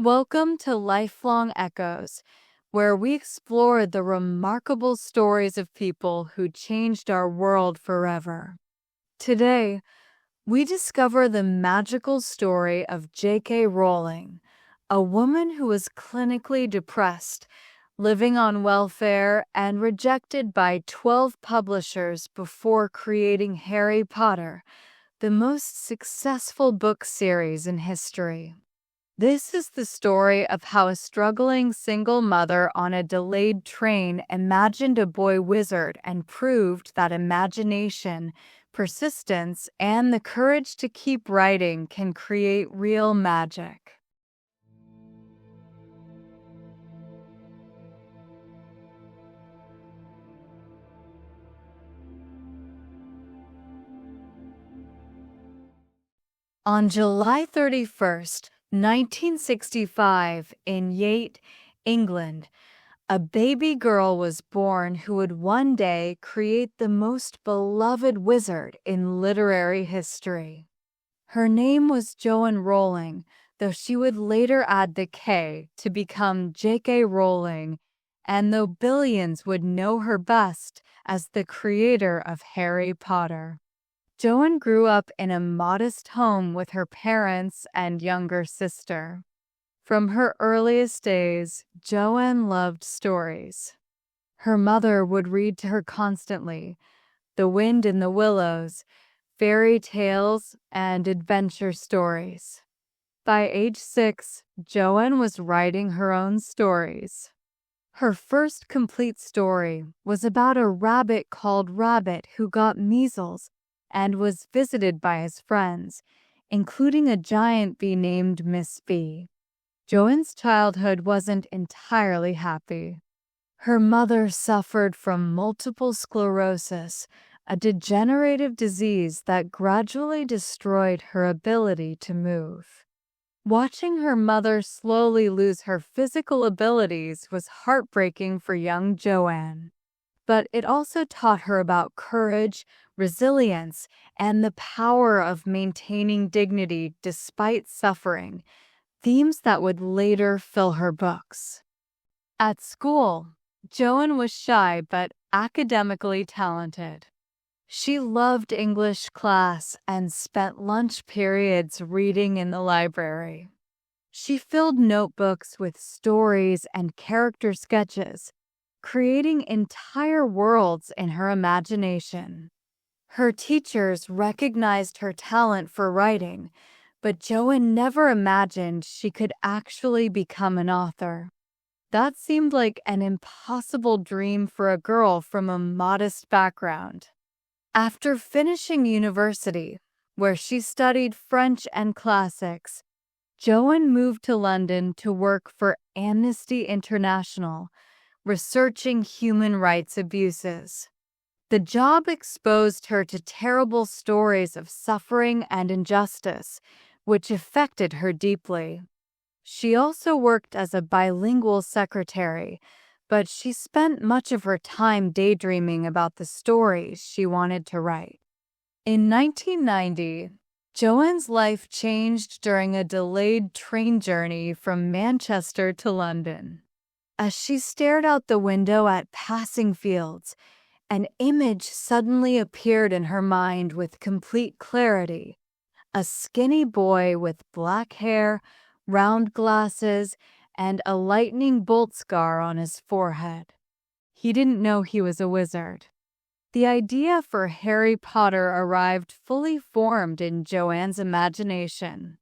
Welcome to Lifelong Echoes, where we explore the remarkable stories of people who changed our world forever. Today, we discover the magical story of JK Rowling, a woman who was clinically depressed, living on welfare, and rejected by 12 publishers before creating Harry Potter, the most successful book series in history. This is the story of how a struggling single mother on a delayed train imagined a boy wizard and proved that imagination, persistence, and the courage to keep writing can create real magic. On July 31st, 1965, in Yate, England, a baby girl was born who would one day create the most beloved wizard in literary history. Her name was Joanne Rowling, though she would later add the K to become JK Rowling, and though billions would know her best as the creator of Harry Potter. Joanne grew up in a modest home with her parents and younger sister. From her earliest days, Joanne loved stories. Her mother would read to her constantly, The Wind in the Willows, fairy tales, and adventure stories. By age 6, Joanne was writing her own stories. Her first complete story was about a rabbit called Rabbit who got measles and was visited by his friends, including a giant bee named Miss Bee. Joanne's childhood wasn't entirely happy. Her mother suffered from multiple sclerosis, a degenerative disease that gradually destroyed her ability to move. Watching her mother slowly lose her physical abilities was heartbreaking for young Joanne. But it also taught her about courage, resilience, and the power of maintaining dignity despite suffering, themes that would later fill her books. At school, Joanne was shy but academically talented. She loved English class and spent lunch periods reading in the library. She filled notebooks with stories and character sketches, creating entire worlds in her imagination. Her teachers recognized her talent for writing, but Joanne never imagined she could actually become an author. That seemed like an impossible dream for a girl from a modest background. After finishing university, where she studied French and classics, Joanne moved to London to work for Amnesty International, researching human rights abuses. The job exposed her to terrible stories of suffering and injustice, which affected her deeply. She also worked as a bilingual secretary, but she spent much of her time daydreaming about the stories she wanted to write. In 1990, Joanne's life changed during a delayed train journey from Manchester to London. As she stared out the window at passing fields, an image suddenly appeared in her mind with complete clarity. A skinny boy with black hair, round glasses, and a lightning bolt scar on his forehead. He didn't know he was a wizard. The idea for Harry Potter arrived fully formed in Joanne's imagination.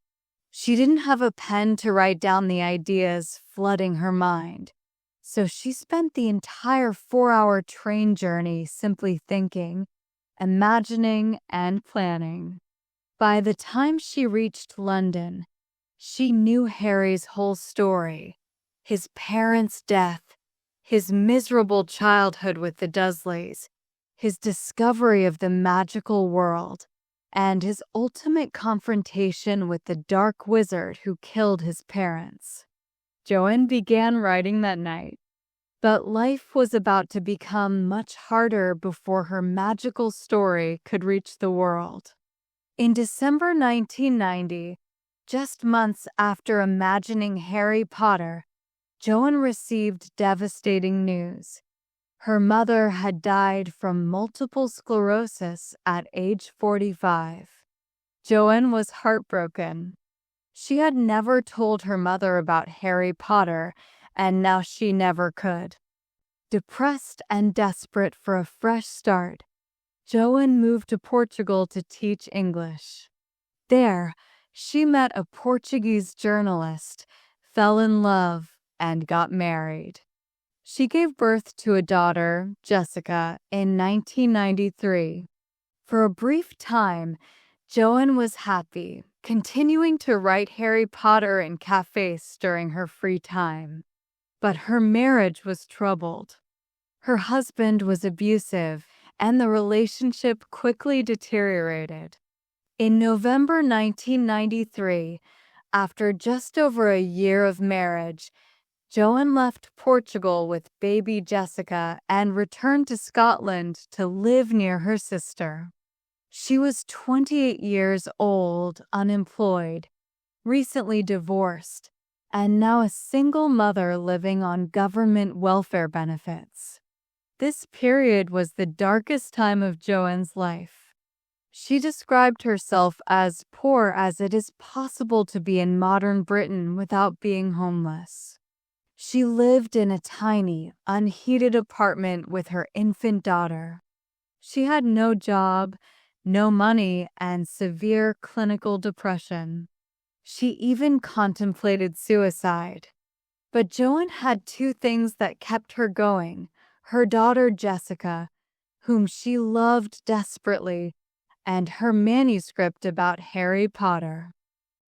She didn't have a pen to write down the ideas flooding her mind, so she spent the entire 4-hour train journey simply thinking, imagining, and planning. By the time she reached London, she knew Harry's whole story: his parents' death, his miserable childhood with the Dursleys, his discovery of the magical world, and his ultimate confrontation with the dark wizard who killed his parents. Joanne began writing that night, but life was about to become much harder before her magical story could reach the world. In December 1990, Just months after imagining Harry Potter, Joan received devastating news. Her mother had died from multiple sclerosis at age 45. Joan was heartbroken. She had never told her mother about Harry Potter, and now she never could. Depressed and desperate for a fresh start, Joan moved to Portugal to teach English. There, she met a Portuguese journalist, fell in love, and got married. She gave birth to a daughter, Jessica, in 1993. For a brief time, Joan was happy, continuing to write Harry Potter in cafes during her free time. But her marriage was troubled. Her husband was abusive, and the relationship quickly deteriorated. In November 1993, after just over a year of marriage, Joan left Portugal with baby Jessica and returned to Scotland to live near her sister. She was 28 years old, unemployed, recently divorced, and now a single mother living on government welfare benefits. This period was the darkest time of Joan's life. She described herself as poor as it is possible to be in modern Britain without being homeless. She lived in a tiny, unheated apartment with her infant daughter. She had no job, no money, and severe clinical depression. She even contemplated suicide. But Joan had two things that kept her going: her daughter Jessica, whom she loved desperately, and her manuscript about Harry Potter.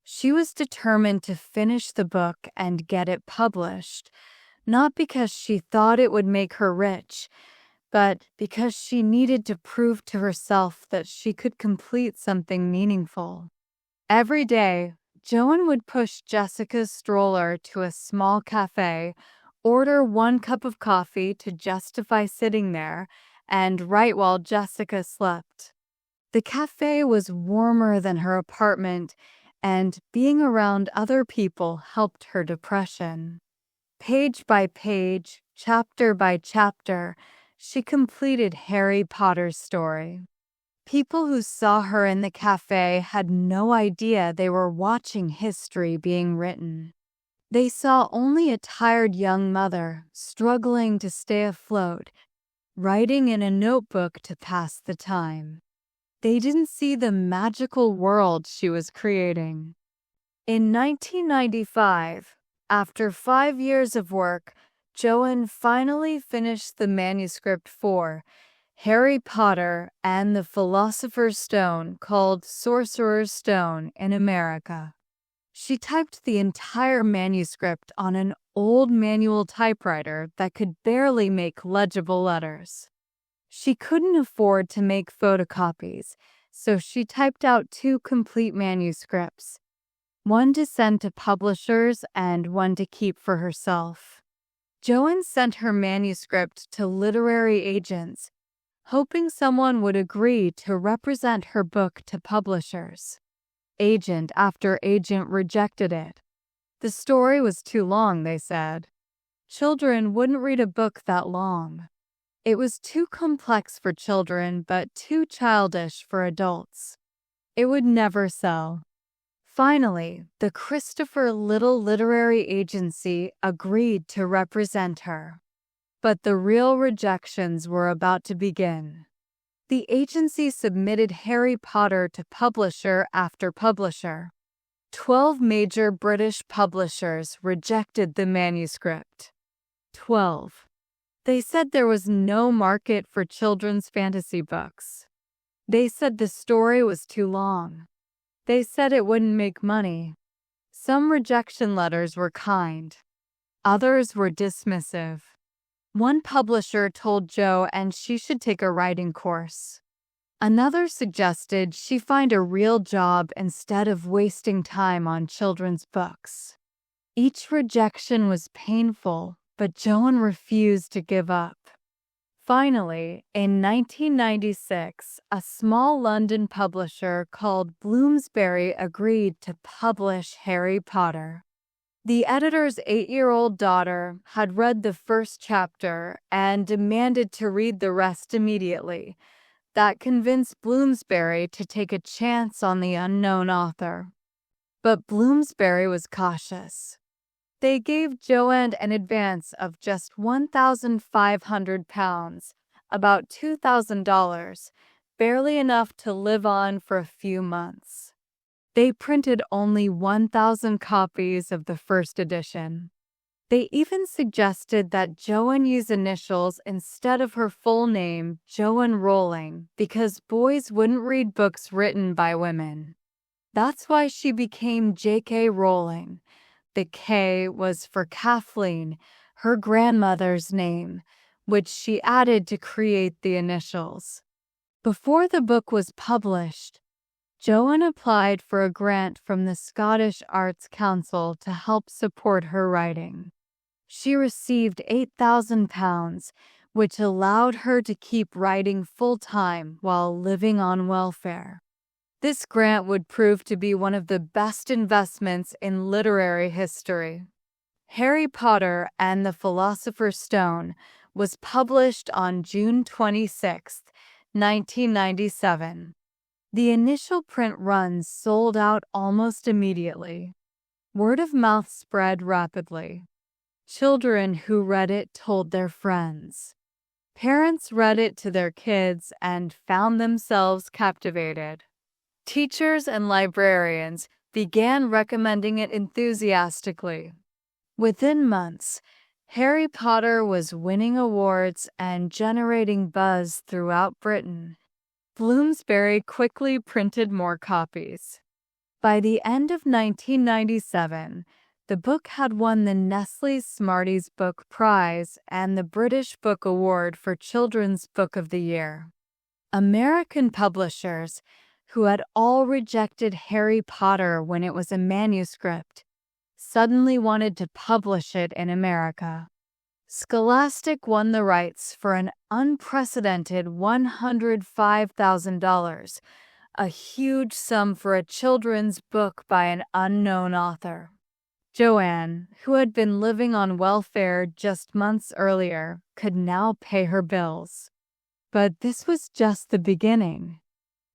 She was determined to finish the book and get it published, not because she thought it would make her rich, but because she needed to prove to herself that she could complete something meaningful. Every day, Joan would push Jessica's stroller to a small cafe, order 1 cup of coffee to justify sitting there, and write while Jessica slept. The cafe was warmer than her apartment, and being around other people helped her depression. Page by page, chapter by chapter, she completed Harry Potter's story. People who saw her in the cafe had no idea they were watching history being written. They saw only a tired young mother struggling to stay afloat, writing in a notebook to pass the time. They didn't see the magical world she was creating. In 1995, after 5 years of work, Joan finally finished the manuscript for Harry Potter and the Philosopher's Stone, called Sorcerer's Stone in America. She typed the entire manuscript on an old manual typewriter that could barely make legible letters. She couldn't afford to make photocopies, so she typed out 2 complete manuscripts, one to send to publishers and one to keep for herself. Joan sent her manuscript to literary agents, hoping someone would agree to represent her book to publishers. Agent after agent rejected it. The story was too long, they said. Children wouldn't read a book that long. It was too complex for children, but too childish for adults. It would never sell. Finally, the Christopher Little Literary Agency agreed to represent her. But the real rejections were about to begin. The agency submitted Harry Potter to publisher after publisher. 12 major British publishers rejected the manuscript. 12. They said there was no market for children's fantasy books. They said the story was too long. They said it wouldn't make money. Some rejection letters were kind. Others were dismissive. One publisher told Joan she should take a writing course. Another suggested she find a real job instead of wasting time on children's books. Each rejection was painful, but Joan refused to give up. Finally, in 1996, a small London publisher called Bloomsbury agreed to publish Harry Potter. The editor's 8-year-old daughter had read the first chapter and demanded to read the rest immediately. That convinced Bloomsbury to take a chance on the unknown author. But Bloomsbury was cautious. They gave Joanne an advance of just £1,500, about $2,000, barely enough to live on for a few months. They printed only 1,000 copies of the first edition. They even suggested that Joanne use initials instead of her full name, Joanne Rowling, because boys wouldn't read books written by women. That's why she became JK Rowling. The K was for Kathleen, her grandmother's name, which she added to create the initials. Before the book was published, Joanne applied for a grant from the Scottish Arts Council to help support her writing. She received £8,000, which allowed her to keep writing full-time while living on welfare. This grant would prove to be one of the best investments in literary history. Harry Potter and the Philosopher's Stone was published on June 26, 1997. The initial print runs sold out almost immediately. Word of mouth spread rapidly. Children who read it told their friends. Parents read it to their kids and found themselves captivated. Teachers and librarians began recommending it enthusiastically. Within months, Harry Potter was winning awards and generating buzz throughout Britain. Bloomsbury quickly printed more copies. By the end of 1997, the book had won the Nestle Smarties Book Prize and the British Book Award for Children's Book of the Year. American publishers, who had all rejected Harry Potter when it was a manuscript, suddenly wanted to publish it in America. Scholastic won the rights for an unprecedented $105,000, a huge sum for a children's book by an unknown author. Joanne, who had been living on welfare just months earlier, could now pay her bills. But this was just the beginning.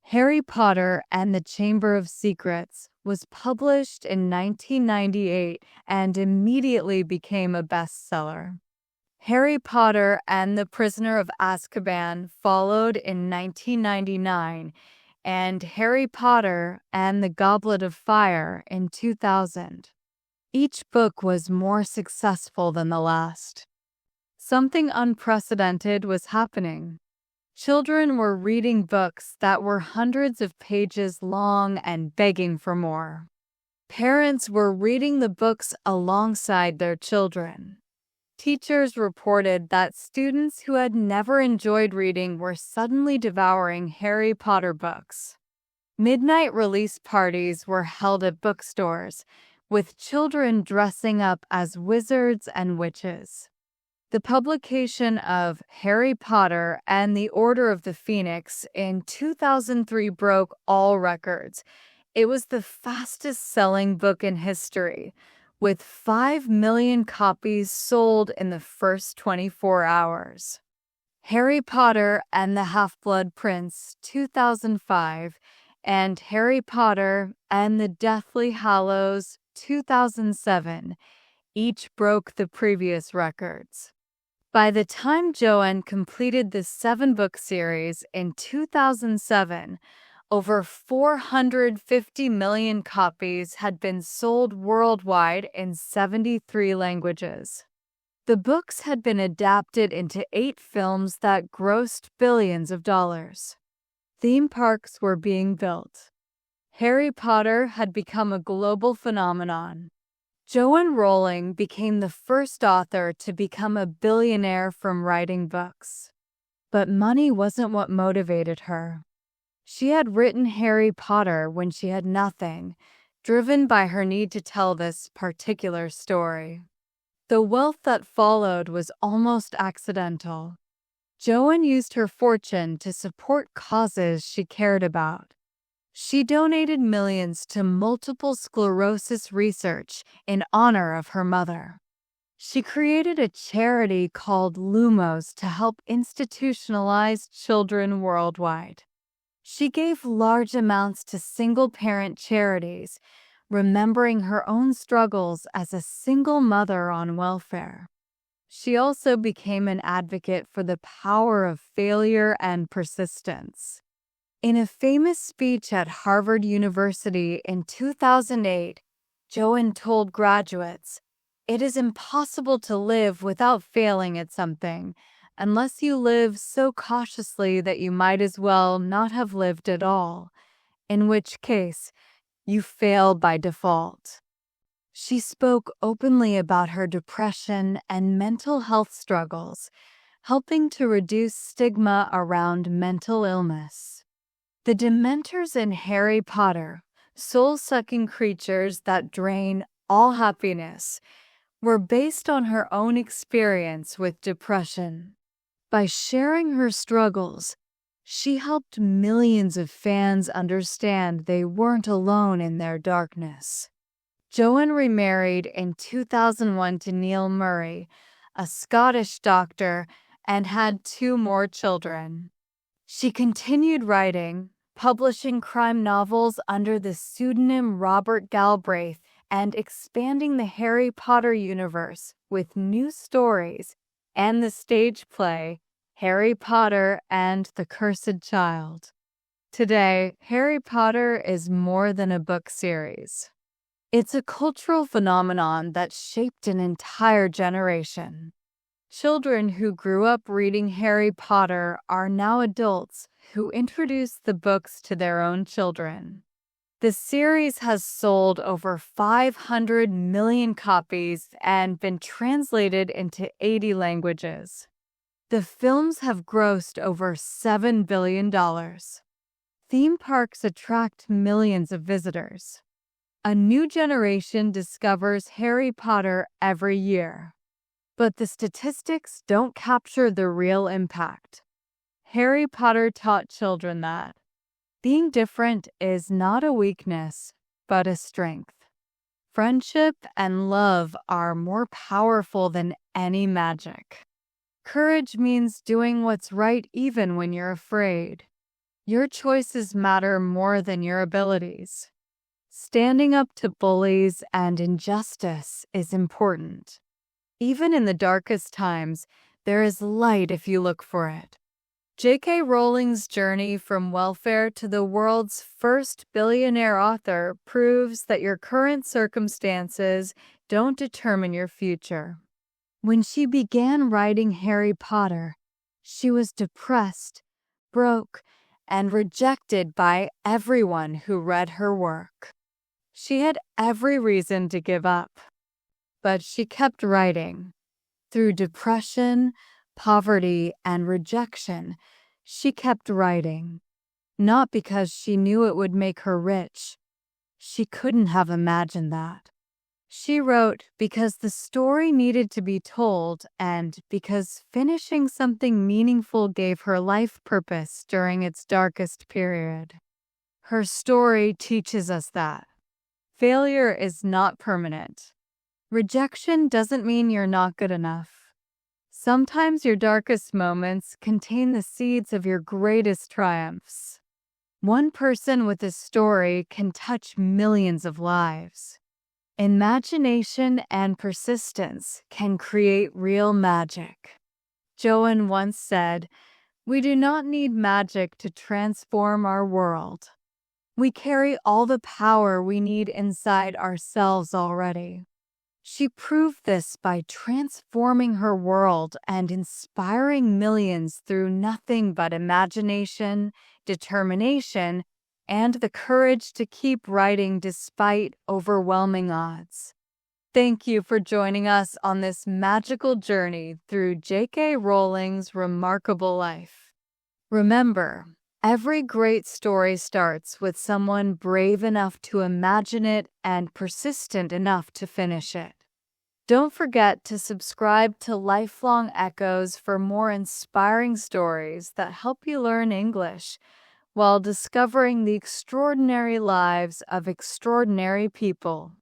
Harry Potter and the Chamber of Secrets was published in 1998 and immediately became a bestseller. Harry Potter and the Prisoner of Azkaban followed in 1999, and Harry Potter and the Goblet of Fire in 2000. Each book was more successful than the last. Something unprecedented was happening. Children were reading books that were hundreds of pages long and begging for more. Parents were reading the books alongside their children. Teachers reported that students who had never enjoyed reading were suddenly devouring Harry Potter books. Midnight release parties were held at bookstores, with children dressing up as wizards and witches. The publication of Harry Potter and the Order of the Phoenix in 2003 broke all records. It was the fastest-selling book in history, with 5 million copies sold in the first 24 hours. Harry Potter and the Half-Blood Prince, 2005, and Harry Potter and the Deathly Hallows, 2007, each broke the previous records. By the time Joanne completed the 7-book series in 2007, over 450 million copies had been sold worldwide in 73 languages. The books had been adapted into 8 films that grossed billions of dollars. Theme parks were being built. Harry Potter had become a global phenomenon. Joanne Rowling became the first author to become a billionaire from writing books. But money wasn't what motivated her. She had written Harry Potter when she had nothing, driven by her need to tell this particular story. The wealth that followed was almost accidental. Joan used her fortune to support causes she cared about. She donated millions to multiple sclerosis research in honor of her mother. She created a charity called Lumos to help institutionalized children worldwide. She gave large amounts to single-parent charities, remembering her own struggles as a single mother on welfare. She also became an advocate for the power of failure and persistence. In a famous speech at Harvard University in 2008, Joan told graduates, "It is impossible to live without failing at something, unless you live so cautiously that you might as well not have lived at all, in which case you fail by default." She spoke openly about her depression and mental health struggles, helping to reduce stigma around mental illness. The Dementors in Harry Potter, soul-sucking creatures that drain all happiness, were based on her own experience with depression. By sharing her struggles, she helped millions of fans understand they weren't alone in their darkness. Joan remarried in 2001 to Neil Murray, a Scottish doctor, and had 2 more children. She continued writing, publishing crime novels under the pseudonym Robert Galbraith and expanding the Harry Potter universe with new stories and the stage play Harry Potter and the Cursed Child. Today, Harry Potter is more than a book series. It's a cultural phenomenon that shaped an entire generation. Children who grew up reading Harry Potter are now adults who introduce the books to their own children. The series has sold over 500 million copies and been translated into 80 languages. The films have grossed over $7 billion. Theme parks attract millions of visitors. A new generation discovers Harry Potter every year. But the statistics don't capture the real impact. Harry Potter taught children that being different is not a weakness, but a strength. Friendship and love are more powerful than any magic. Courage means doing what's right even when you're afraid. Your choices matter more than your abilities. Standing up to bullies and injustice is important. Even in the darkest times, there is light if you look for it. JK Rowling's journey from welfare to the world's first billionaire author proves that your current circumstances don't determine your future. When she began writing Harry Potter, she was depressed, broke, and rejected by everyone who read her work. She had every reason to give up, but she kept writing. Through depression, poverty, and rejection, she kept writing. Not because she knew it would make her rich. She couldn't have imagined that. She wrote because the story needed to be told and because finishing something meaningful gave her life purpose during its darkest period. Her story teaches us that failure is not permanent. Rejection doesn't mean you're not good enough. Sometimes your darkest moments contain the seeds of your greatest triumphs. One person with a story can touch millions of lives. Imagination and persistence can create real magic. Joan once said, "We do not need magic to transform our world. We carry all the power we need inside ourselves already." She proved this by transforming her world and inspiring millions through nothing but imagination, determination, and the courage to keep writing despite overwhelming odds. Thank you for joining us on this magical journey through JK Rowling's remarkable life. Remember, every great story starts with someone brave enough to imagine it and persistent enough to finish it. Don't forget to subscribe to Lifelong Echoes for more inspiring stories that help you learn English while discovering the extraordinary lives of extraordinary people.